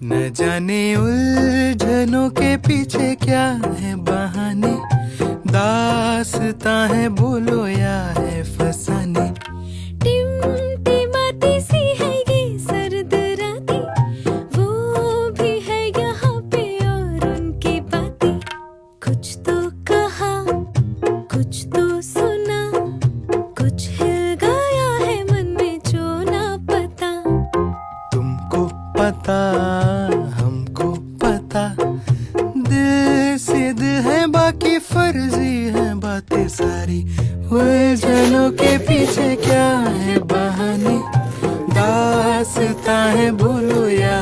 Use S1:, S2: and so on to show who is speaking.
S1: न जाने उलझनों के पीछे क्या है बहाने, दास्तां है बोलो या है फसाने।
S2: टिमटिमाती सी है ये सर्द रातें, वो भी है यहाँ पे और उनकी बातें। कुछ तो कहा, कुछ तो सुना, कुछ हिल गया है मन में जो ना पता।
S1: तुमको पता हमको पता, दिल से दिल है बाकी फर्जी है बातें सारी। उलझनों के पीछे क्या है बहाने, दास्तां है बोलो या